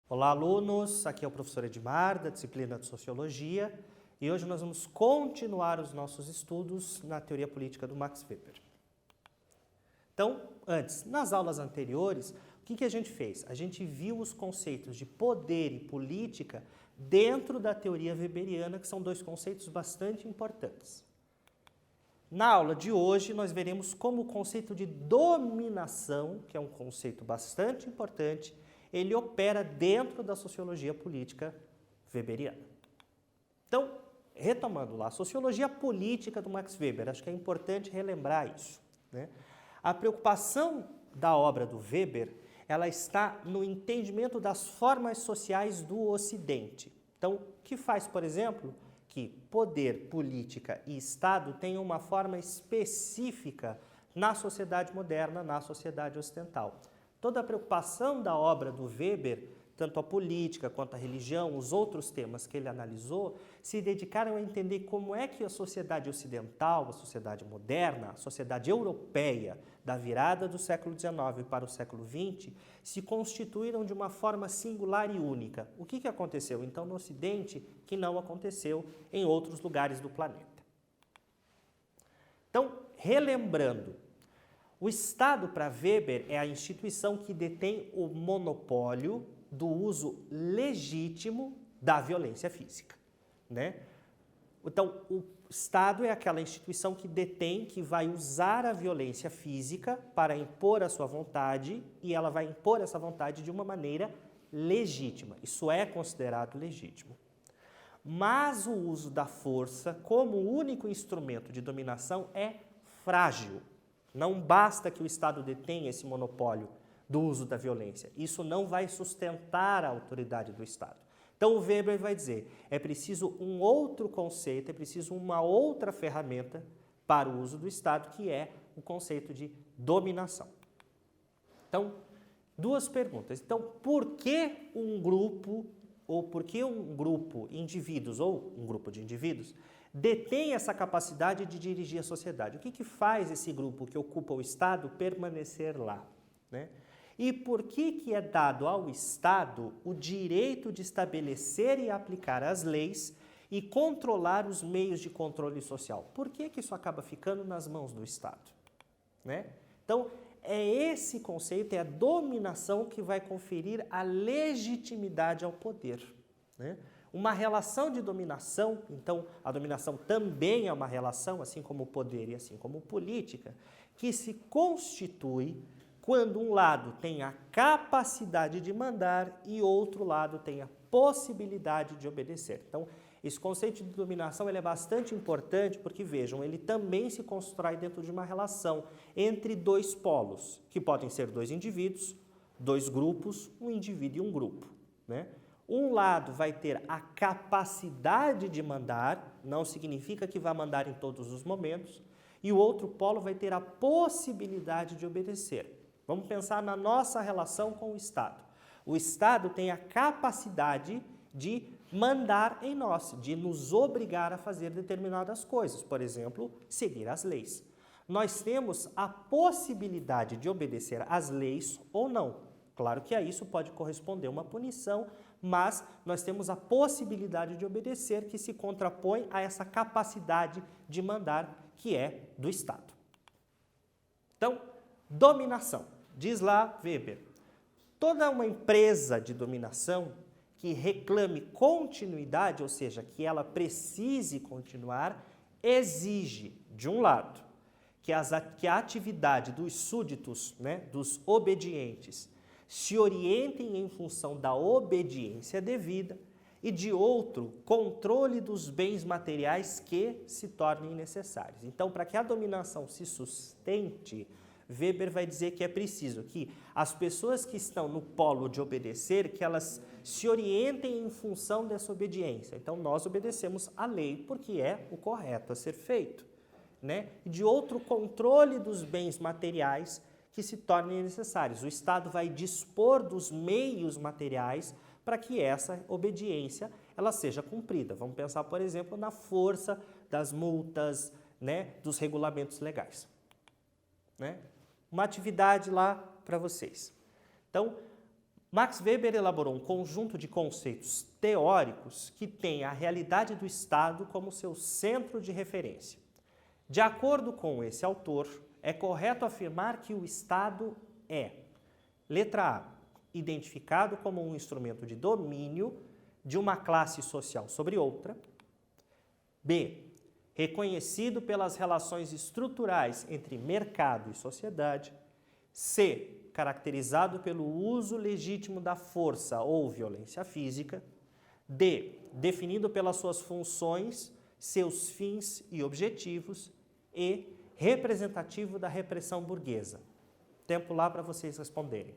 Olá, alunos! Aqui é o professor Edmar, da disciplina de Sociologia, e hoje nós vamos continuar os nossos estudos na teoria política do Max Weber. Então, antes, nas aulas anteriores, o que a gente fez? A gente viu os conceitos de poder e política dentro da teoria weberiana, que são dois conceitos bastante importantes. Na aula de hoje, nós veremos como o conceito de dominação, que é um conceito bastante importante, ele opera dentro da sociologia política weberiana. Então, retomando lá, a sociologia política do Max Weber, acho que é importante relembrar isso, né? A preocupação da obra do Weber, ela está no entendimento das formas sociais do Ocidente. Então, o que faz, por exemplo, que poder, política e Estado tenham uma forma específica na sociedade moderna, na sociedade ocidental. Toda a preocupação da obra do Weber, tanto a política quanto a religião, os outros temas que ele analisou, se dedicaram a entender como é que a sociedade ocidental, a sociedade moderna, a sociedade europeia, da virada do século XIX para o século XX, se constituíram de uma forma singular e única. O que aconteceu, então, no Ocidente, que não aconteceu em outros lugares do planeta? Então, relembrando, o Estado, para Weber, é a instituição que detém o monopólio do uso legítimo da violência física, né? Então, o Estado é aquela instituição que detém, que vai usar a violência física para impor a sua vontade, e ela vai impor essa vontade de uma maneira legítima. Isso é considerado legítimo. Mas o uso da força como único instrumento de dominação é frágil. Não basta que o Estado detenha esse monopólio do uso da violência. Isso não vai sustentar a autoridade do Estado. Então o Weber vai dizer, é preciso um outro conceito, é preciso uma outra ferramenta para o uso do Estado, que é o conceito de dominação. Então, duas perguntas. Então, por que um grupo, ou por que um grupo de indivíduos, ou um grupo de indivíduos, detém essa capacidade de dirigir a sociedade? O que faz esse grupo que ocupa o Estado permanecer lá, né? E por que é dado ao Estado o direito de estabelecer e aplicar as leis e controlar os meios de controle social? Por que isso acaba ficando nas mãos do Estado, né? Então, é esse conceito, é a dominação que vai conferir a legitimidade ao poder, né? Uma relação de dominação, então a dominação também é uma relação, assim como o poder e assim como política, que se constitui quando um lado tem a capacidade de mandar e outro lado tem a possibilidade de obedecer. Então, esse conceito de dominação ele é bastante importante porque, vejam, ele também se constrói dentro de uma relação entre dois polos, que podem ser dois indivíduos, dois grupos, um indivíduo e um grupo, né? Um lado vai ter a capacidade de mandar, não significa que vai mandar em todos os momentos, e o outro polo vai ter a possibilidade de obedecer. Vamos pensar na nossa relação com o Estado. O Estado tem a capacidade de mandar em nós, de nos obrigar a fazer determinadas coisas, por exemplo, seguir as leis. Nós temos a possibilidade de obedecer às leis ou não. Claro que a isso pode corresponder uma punição, mas nós temos a possibilidade de obedecer que se contrapõe a essa capacidade de mandar que é do Estado. Então, dominação. Diz lá Weber, toda uma empresa de dominação que reclame continuidade, ou seja, que ela precise continuar, exige, de um lado, que a atividade dos súditos, né, dos obedientes, se orientem em função da obediência devida, e de outro, controle dos bens materiais que se tornem necessários. Então, para que a dominação se sustente, Weber vai dizer que é preciso que as pessoas que estão no polo de obedecer, que elas se orientem em função dessa obediência. Então, nós obedecemos a lei porque é o correto a ser feito, né? E de outro, controle dos bens materiais que se tornem necessários. O Estado vai dispor dos meios materiais para que essa obediência ela seja cumprida. Vamos pensar, por exemplo, na força das multas, né, dos regulamentos legais. Né? Uma atividade lá para vocês. Então, Max Weber elaborou um conjunto de conceitos teóricos que tem a realidade do Estado como seu centro de referência. De acordo com esse autor, é correto afirmar que o Estado é, letra A, identificado como um instrumento de domínio de uma classe social sobre outra. B, reconhecido pelas relações estruturais entre mercado e sociedade. C, caracterizado pelo uso legítimo da força ou violência física. D, definido pelas suas funções, seus fins e objetivos. E, representativo da repressão burguesa. Tempo lá para vocês responderem.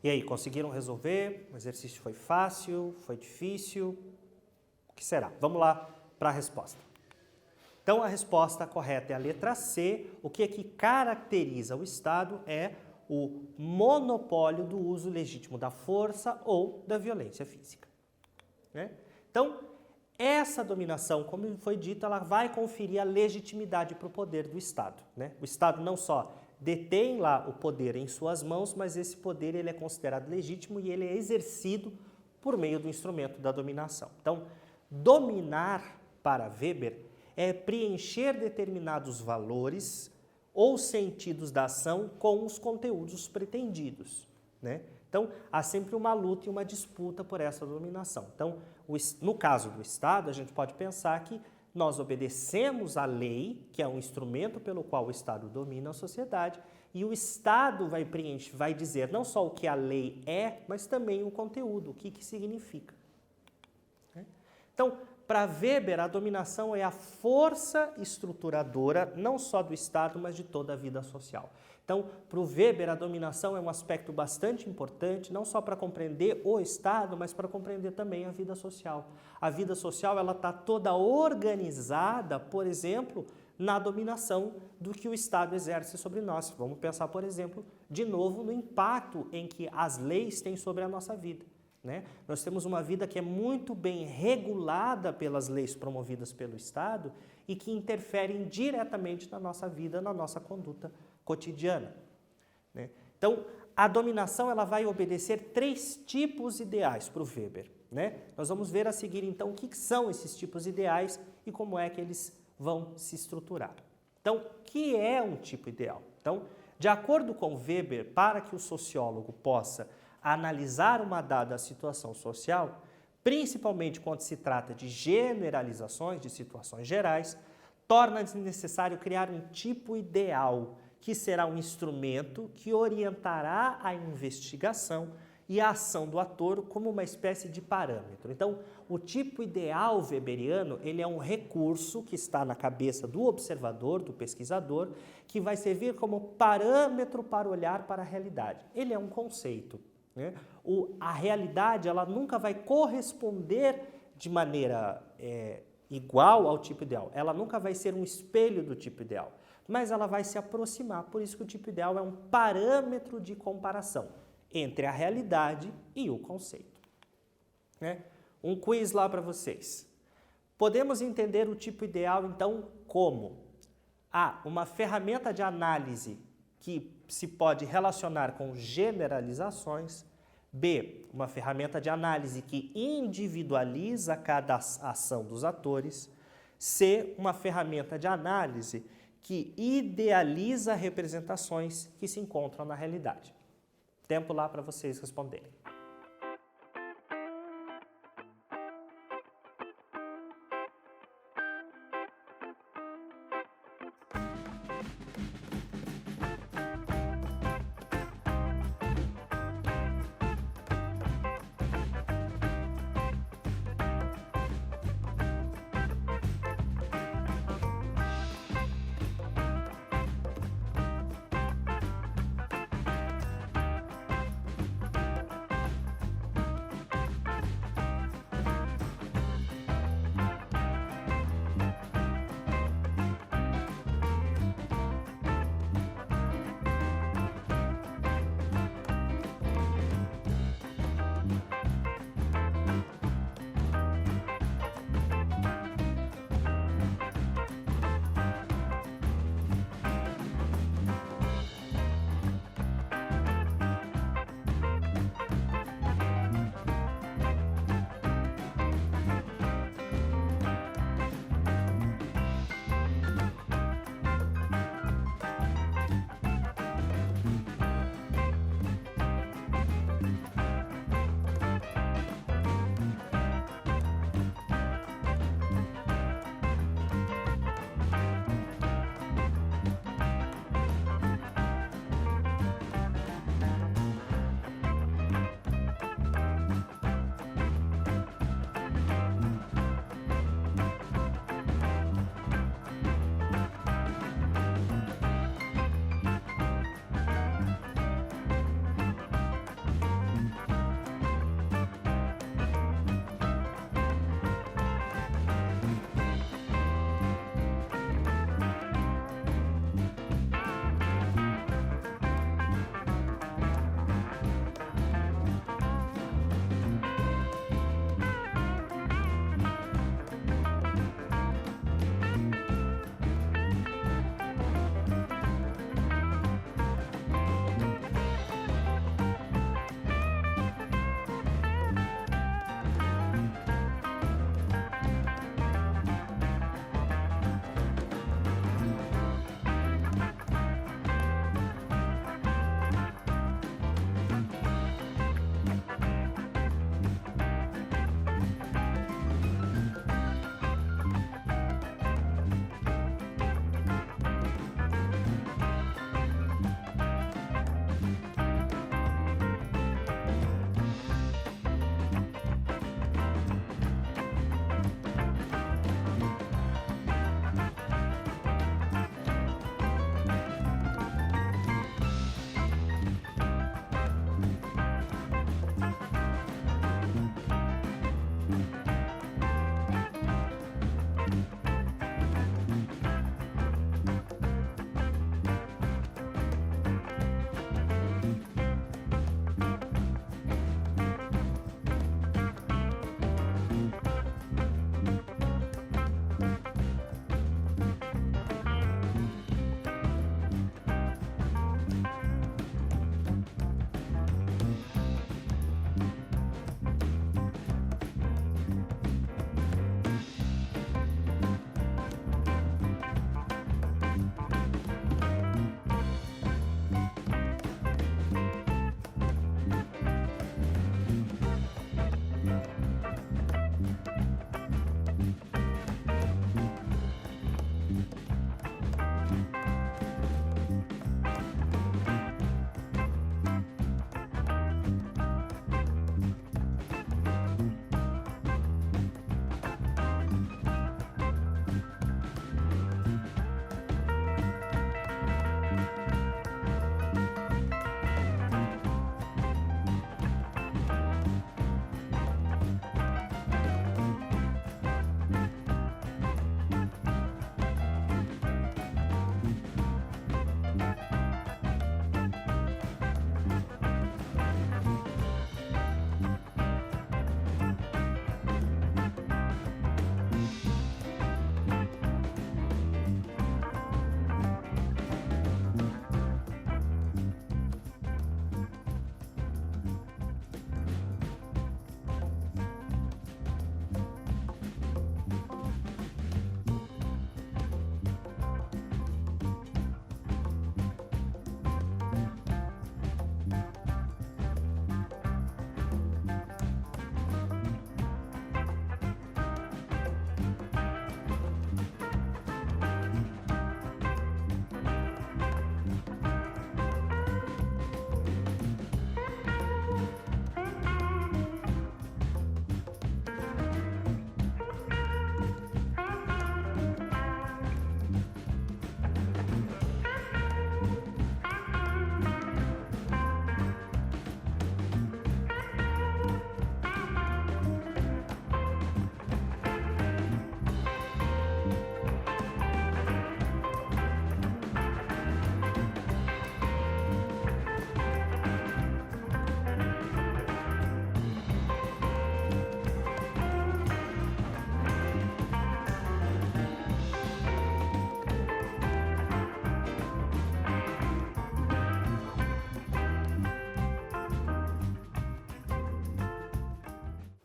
E aí, conseguiram resolver? O exercício foi fácil? Foi difícil? O que será? Vamos lá para a resposta. Então, a resposta correta é a letra C. O que é que caracteriza o Estado é o monopólio do uso legítimo da força ou da violência física. Né? Então, essa dominação, como foi dito, ela vai conferir a legitimidade para o poder do Estado. Né? O Estado não só detém lá o poder em suas mãos, mas esse poder ele é considerado legítimo e ele é exercido por meio do instrumento da dominação. Então, dominar para Weber é preencher determinados valores ou sentidos da ação com os conteúdos pretendidos. Né? Então, há sempre uma luta e uma disputa por essa dominação. Então, no caso do Estado, a gente pode pensar que nós obedecemos à lei, que é um instrumento pelo qual o Estado domina a sociedade, e o Estado vai dizer não só o que a lei é, mas também o conteúdo, o que significa. Então, para Weber, a dominação é a força estruturadora não só do Estado, mas de toda a vida social. Então, para o Weber, a dominação é um aspecto bastante importante, não só para compreender o Estado, mas para compreender também a vida social. A vida social ela está toda organizada, por exemplo, na dominação do que o Estado exerce sobre nós. Vamos pensar, por exemplo, de novo no impacto em que as leis têm sobre a nossa vida. Né? Nós temos uma vida que é muito bem regulada pelas leis promovidas pelo Estado e que interferem diretamente na nossa vida, na nossa conduta cotidiana. Né? Então, a dominação ela vai obedecer 3 tipos ideais para o Weber. Né? Nós vamos ver a seguir, então, o que são esses tipos ideais e como é que eles vão se estruturar. Então, o que é um tipo ideal? Então, de acordo com Weber, para que o sociólogo possa analisar uma dada situação social, principalmente quando se trata de generalizações de situações gerais, torna-se necessário criar um tipo ideal, que será um instrumento que orientará a investigação e a ação do ator como uma espécie de parâmetro. Então, o tipo ideal weberiano, ele é um recurso que está na cabeça do observador, do pesquisador, que vai servir como parâmetro para olhar para a realidade. Ele é um conceito. Né? A realidade ela nunca vai corresponder de maneira igual ao tipo ideal. Ela nunca vai ser um espelho do tipo ideal, mas ela vai se aproximar. Por isso que o tipo ideal é um parâmetro de comparação entre a realidade e o conceito. Né? Um quiz lá para vocês. Podemos entender o tipo ideal, então, como A, uma ferramenta de análise que se pode relacionar com generalizações. B, uma ferramenta de análise que individualiza cada ação dos atores. C, uma ferramenta de análise que idealiza representações que se encontram na realidade. Tempo lá para vocês responderem.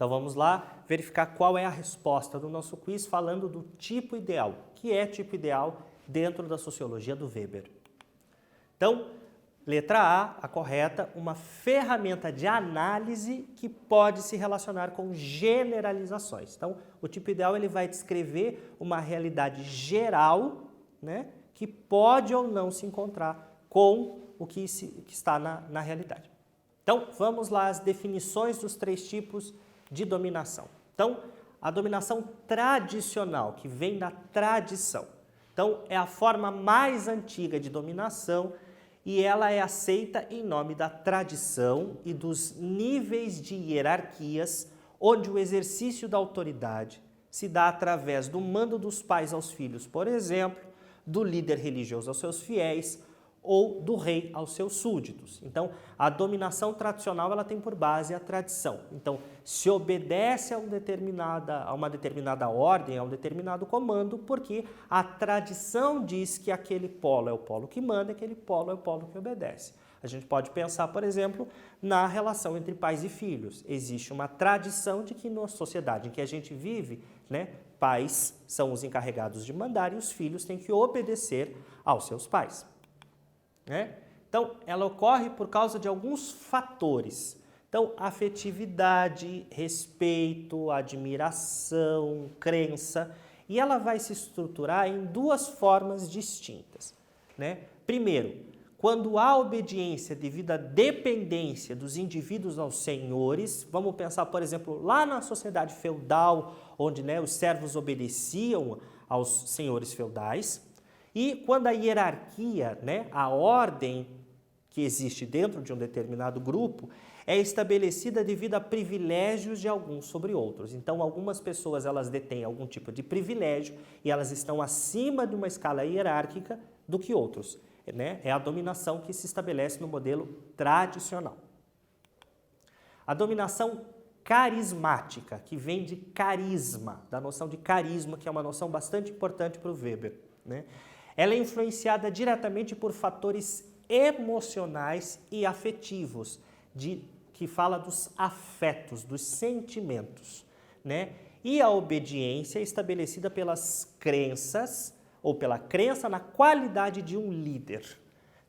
Então vamos lá verificar qual é a resposta do nosso quiz falando do tipo ideal. O que é tipo ideal dentro da sociologia do Weber? Então, letra A correta, uma ferramenta de análise que pode se relacionar com generalizações. Então, o tipo ideal ele vai descrever uma realidade geral, né, que pode ou não se encontrar com o que está na realidade. Então, vamos lá às definições dos três tipos de dominação. Então, a dominação tradicional, que vem da tradição. Então, é a forma mais antiga de dominação e ela é aceita em nome da tradição e dos níveis de hierarquias, onde o exercício da autoridade se dá através do mando dos pais aos filhos, por exemplo, do líder religioso aos seus fiéis, ou do rei aos seus súditos. Então, a dominação tradicional ela tem por base a tradição. Então, se obedece a uma determinada ordem, a um determinado comando, porque a tradição diz que aquele polo é o polo que manda, aquele polo é o polo que obedece. A gente pode pensar, por exemplo, na relação entre pais e filhos. Existe uma tradição de que na sociedade em que a gente vive, né, pais são os encarregados de mandar e os filhos têm que obedecer aos seus pais. Então, ela ocorre por causa de alguns fatores. Então, afetividade, respeito, admiração, crença. E ela vai se estruturar em duas formas distintas. Primeiro, quando há obediência devido à dependência dos indivíduos aos senhores, vamos pensar, por exemplo, lá na sociedade feudal, onde os servos obedeciam aos senhores feudais. E quando a hierarquia, a ordem que existe dentro de um determinado grupo, é estabelecida devido a privilégios de alguns sobre outros. Então, algumas pessoas elas detêm algum tipo de privilégio e elas estão acima de uma escala hierárquica do que outros, né? É a dominação que se estabelece no modelo tradicional. A dominação carismática, que vem de carisma, da noção de carisma, que é uma noção bastante importante para o Weber, né? Ela é influenciada diretamente por fatores emocionais e afetivos, que fala dos afetos, dos sentimentos, né? E a obediência é estabelecida pelas crenças, ou pela crença na qualidade de um líder,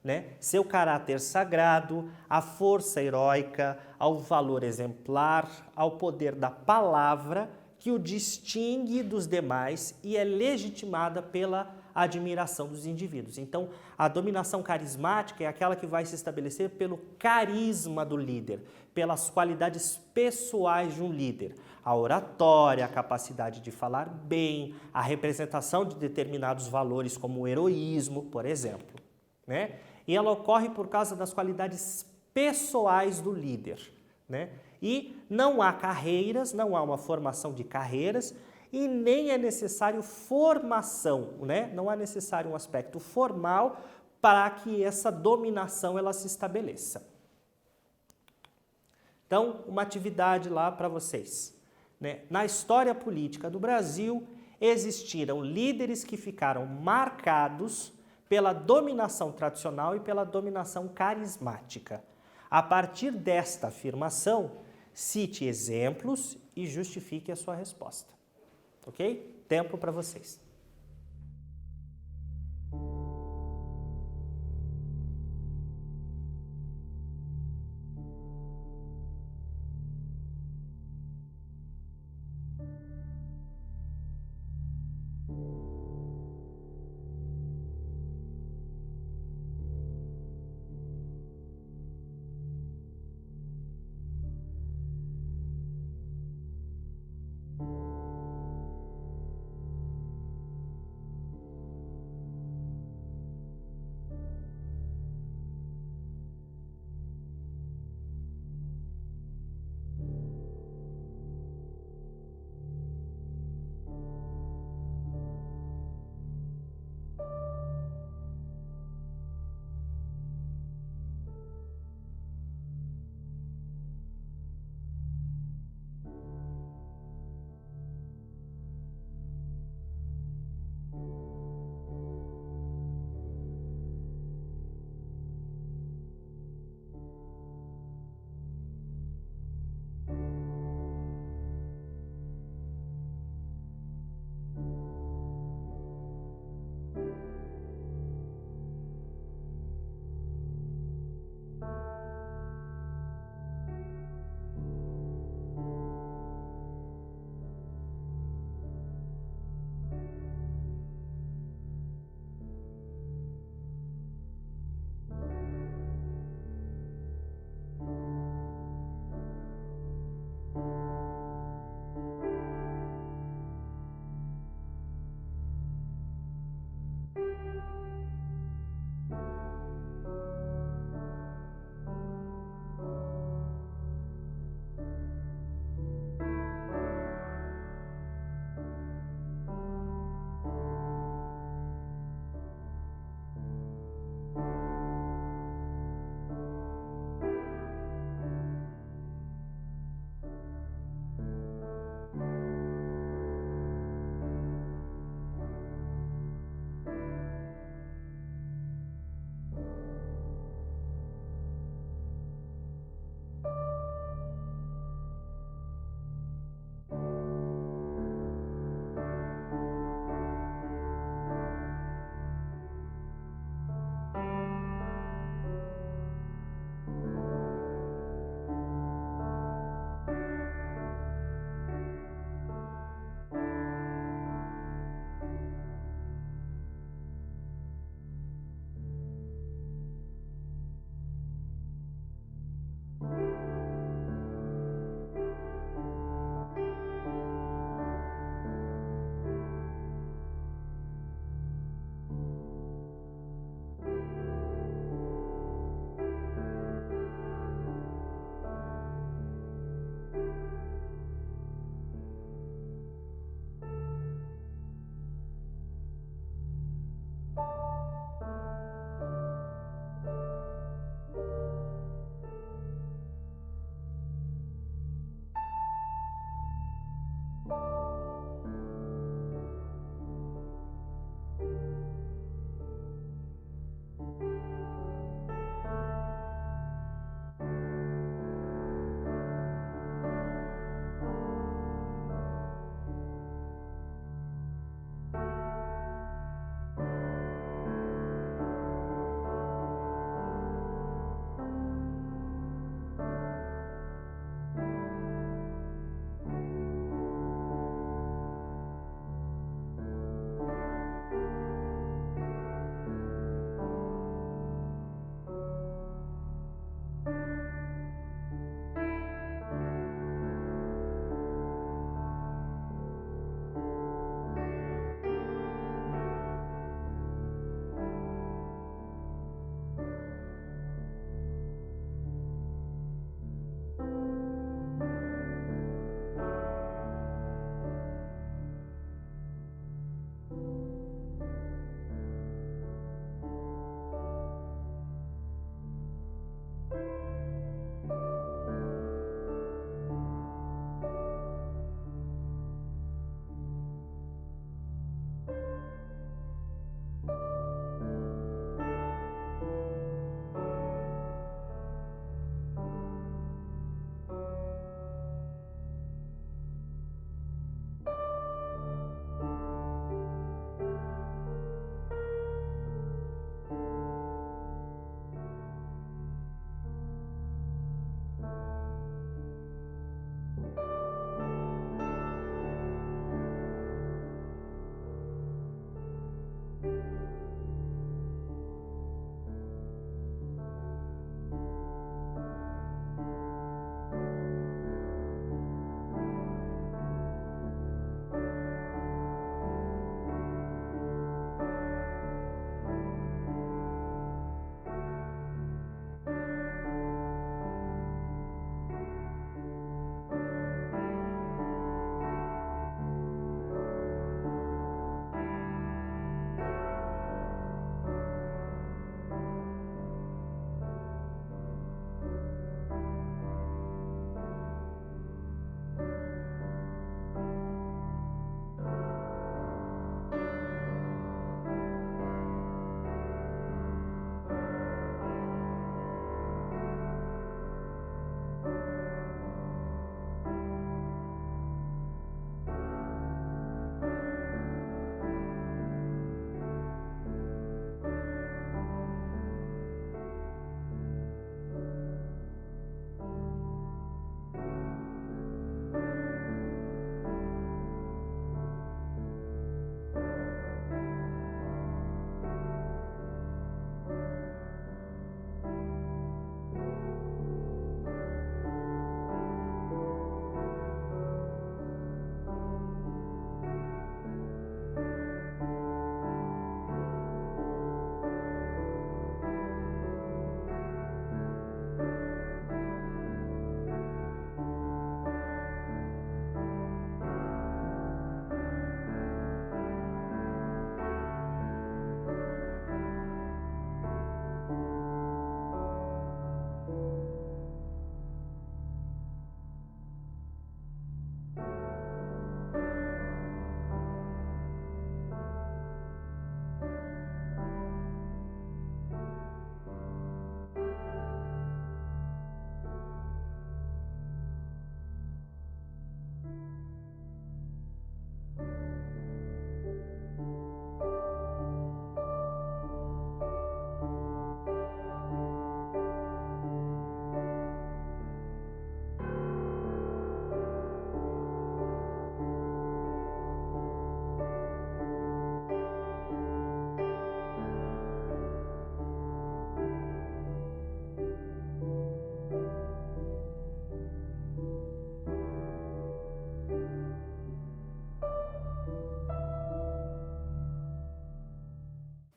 né? Seu caráter sagrado, a força heróica, ao valor exemplar, ao poder da palavra, que o distingue dos demais e é legitimada pela admiração dos indivíduos. Então, a dominação carismática é aquela que vai se estabelecer pelo carisma do líder, pelas qualidades pessoais de um líder. A oratória, a capacidade de falar bem, a representação de determinados valores como o heroísmo, por exemplo, né? E ela ocorre por causa das qualidades pessoais do líder, né? E não há carreiras, não há uma formação de carreiras e nem é necessário formação, né? Não é necessário um aspecto formal para que essa dominação ela se estabeleça. Então, uma atividade lá para vocês, né? Na história política do Brasil, existiram líderes que ficaram marcados pela dominação tradicional e pela dominação carismática. A partir desta afirmação, cite exemplos e justifique a sua resposta. Ok? Tempo para vocês.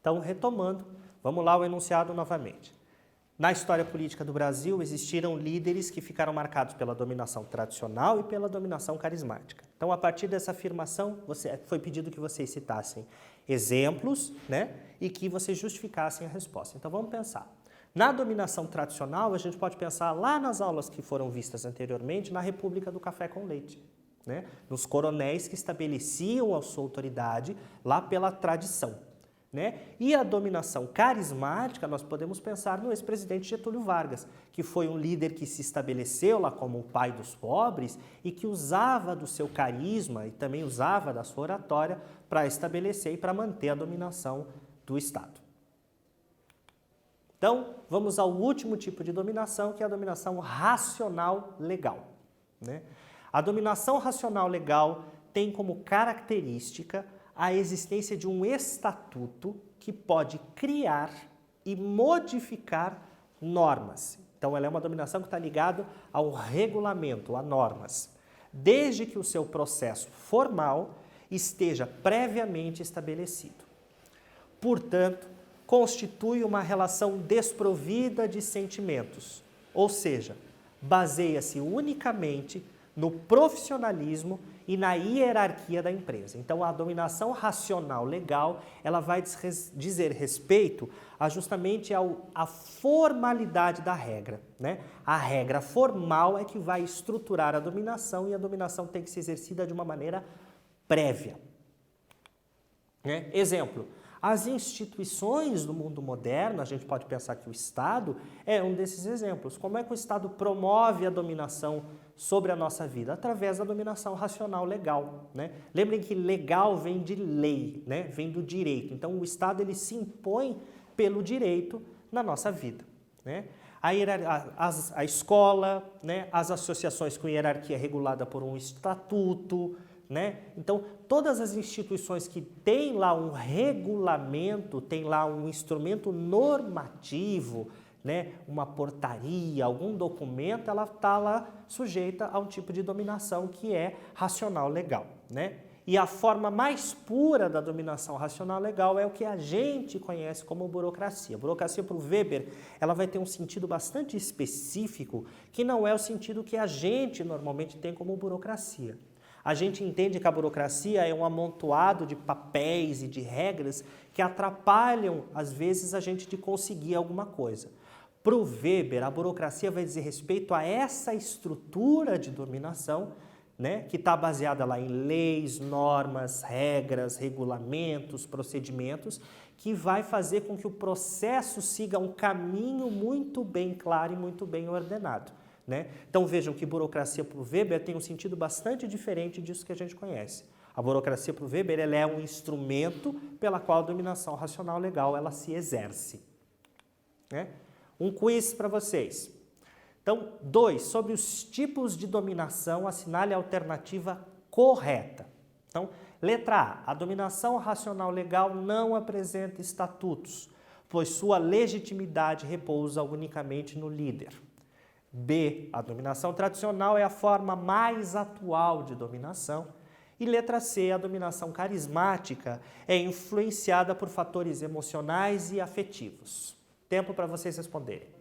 Então, retomando, vamos lá o enunciado novamente. Na história política do Brasil, existiram líderes que ficaram marcados pela dominação tradicional e pela dominação carismática. Então, a partir dessa afirmação, foi pedido que vocês citassem exemplos, né, e que vocês justificassem a resposta. Então, vamos pensar. Na dominação tradicional, a gente pode pensar lá nas aulas que foram vistas anteriormente, na República do Café com Leite, né, nos coronéis que estabeleciam a sua autoridade lá pela tradição. Né? E a dominação carismática, nós podemos pensar no ex-presidente Getúlio Vargas, que foi um líder que se estabeleceu lá como o pai dos pobres e que usava do seu carisma e também usava da sua oratória para estabelecer e para manter a dominação do Estado. Então, vamos ao último tipo de dominação, que é a dominação racional legal. Né? A dominação racional legal tem como característica a existência de um estatuto que pode criar e modificar normas. Então, ela é uma dominação que está ligada ao regulamento, a normas, desde que o seu processo formal esteja previamente estabelecido. Portanto, constitui uma relação desprovida de sentimentos, ou seja, baseia-se unicamente no profissionalismo e na hierarquia da empresa. Então, a dominação racional legal, ela vai dizer respeito justamente à formalidade da regra. Né? A regra formal é que vai estruturar a dominação e a dominação tem que ser exercida de uma maneira prévia. Né? Exemplo, as instituições do mundo moderno, a gente pode pensar que o Estado é um desses exemplos. Como é que o Estado promove a dominação sobre a nossa vida? Através da dominação racional legal. Né? Lembrem que legal vem de lei, né? Vem do direito. Então, o Estado ele se impõe pelo direito na nossa vida. Né? A escola, né? As associações com hierarquia regulada por um estatuto, né? Então, todas as instituições que têm lá um regulamento, têm lá um instrumento normativo, né? Uma portaria, algum documento, ela está lá sujeita a um tipo de dominação que é racional legal. Né? E a forma mais pura da dominação racional legal é o que a gente conhece como burocracia. A burocracia, para o Weber, ela vai ter um sentido bastante específico, que não é o sentido que a gente normalmente tem como burocracia. A gente entende que a burocracia é um amontoado de papéis e de regras que atrapalham, às vezes, a gente de conseguir alguma coisa. Para o Weber, a burocracia vai dizer respeito a essa estrutura de dominação, né, que está baseada lá em leis, normas, regras, regulamentos, procedimentos, que vai fazer com que o processo siga um caminho muito bem claro e muito bem ordenado. Né? Então vejam que burocracia para o Weber tem um sentido bastante diferente disso que a gente conhece. A burocracia para o Weber ela é um instrumento pela qual a dominação racional legal ela se exerce. Né? Um quiz para vocês. Então, 2. Sobre os tipos de dominação, assinale a alternativa correta. Então, letra A. A dominação racional legal não apresenta estatutos, pois sua legitimidade repousa unicamente no líder. B. A dominação tradicional é a forma mais atual de dominação. E letra C. A dominação carismática é influenciada por fatores emocionais e afetivos. Tempo para vocês responderem.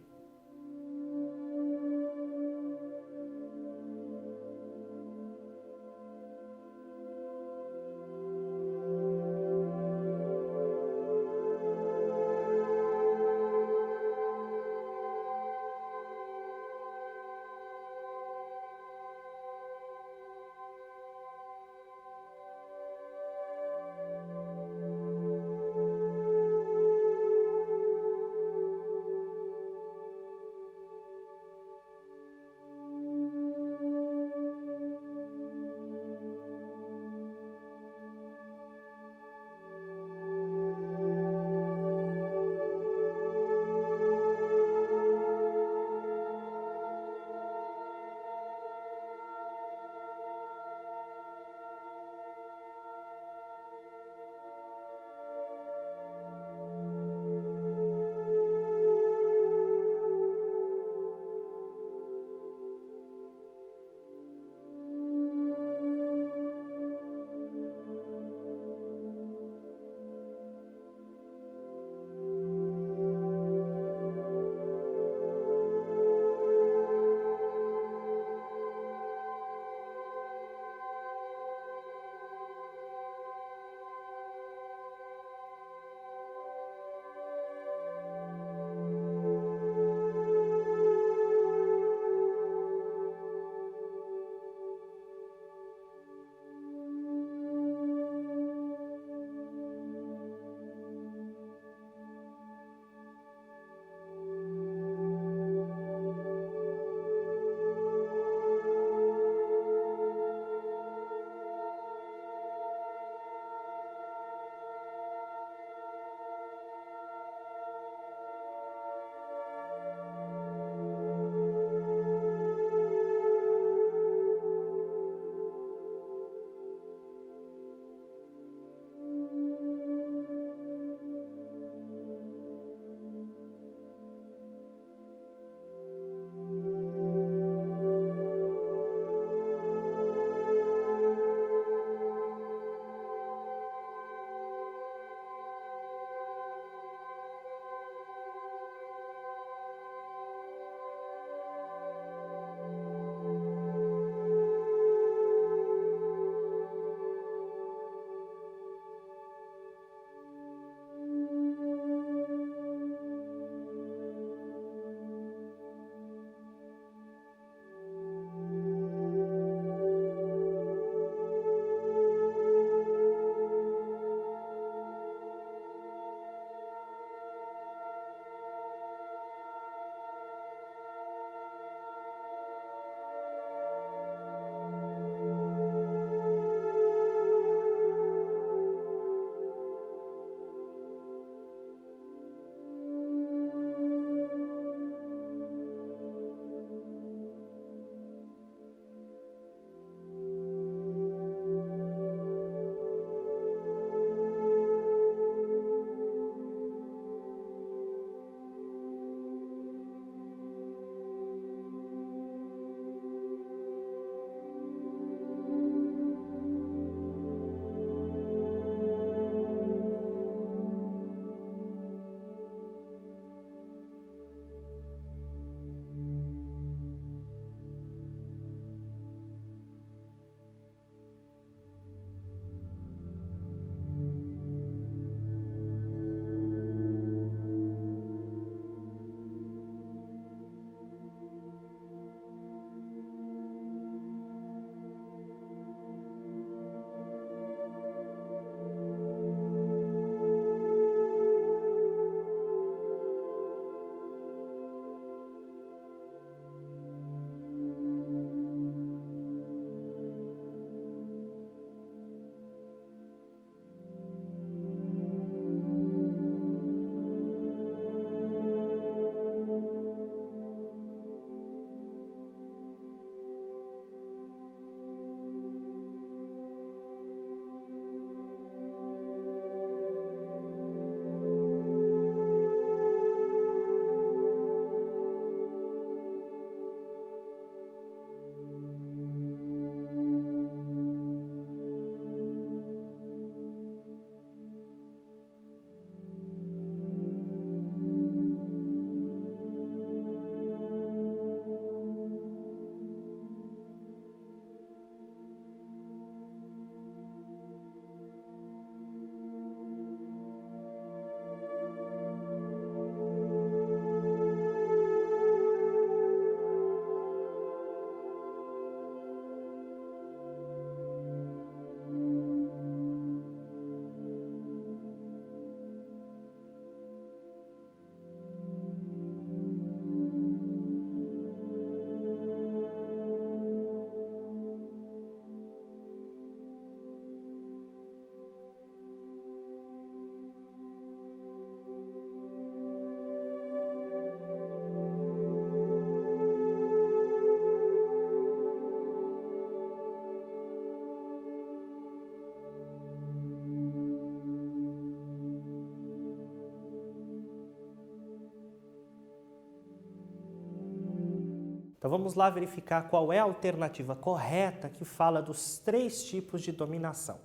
Então vamos lá verificar qual é a alternativa correta que fala dos 3 tipos de dominação.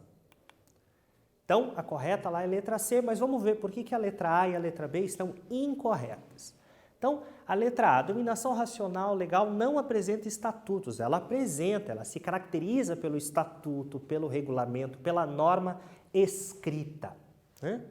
Então, a correta lá é a letra C, mas vamos ver por que a letra A e a letra B estão incorretas. Então, a letra A, a dominação racional legal não apresenta estatutos, ela apresenta, ela se caracteriza pelo estatuto, pelo regulamento, pela norma escrita, né?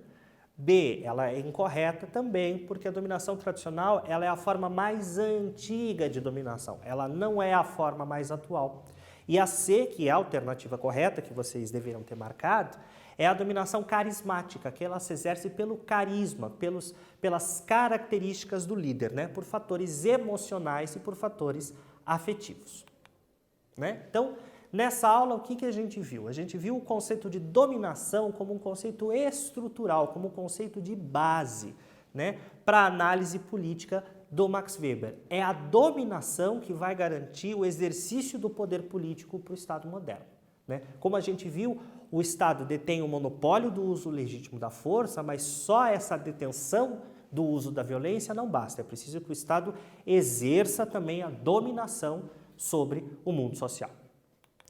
B, ela é incorreta também, porque a dominação tradicional ela é a forma mais antiga de dominação, ela não é a forma mais atual. E a C, que é a alternativa correta, que vocês deveriam ter marcado, é a dominação carismática, que ela se exerce pelo carisma, pelas características do líder, né? Por fatores emocionais e por fatores afetivos, né? Então, nessa aula, o que a gente viu? A gente viu o conceito de dominação como um conceito estrutural, como um conceito de base, né? Para a análise política do Max Weber. É a dominação que vai garantir o exercício do poder político para o Estado moderno, né? Como a gente viu, o Estado detém o monopólio do uso legítimo da força, mas só essa detenção do uso da violência não basta. É preciso que o Estado exerça também a dominação sobre o mundo social,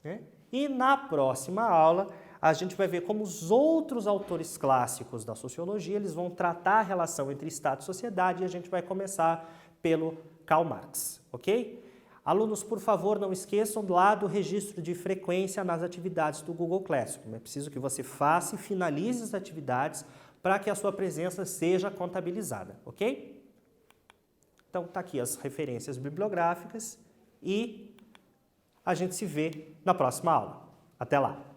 né? E na próxima aula, a gente vai ver como os outros autores clássicos da sociologia eles vão tratar a relação entre Estado e sociedade, e a gente vai começar pelo Karl Marx, ok? Alunos, por favor, não esqueçam lá do registro de frequência nas atividades do Google Classroom. É preciso que você faça e finalize as atividades para que a sua presença seja contabilizada, ok? Então, tá aqui as referências bibliográficas e a gente se vê na próxima aula. Até lá!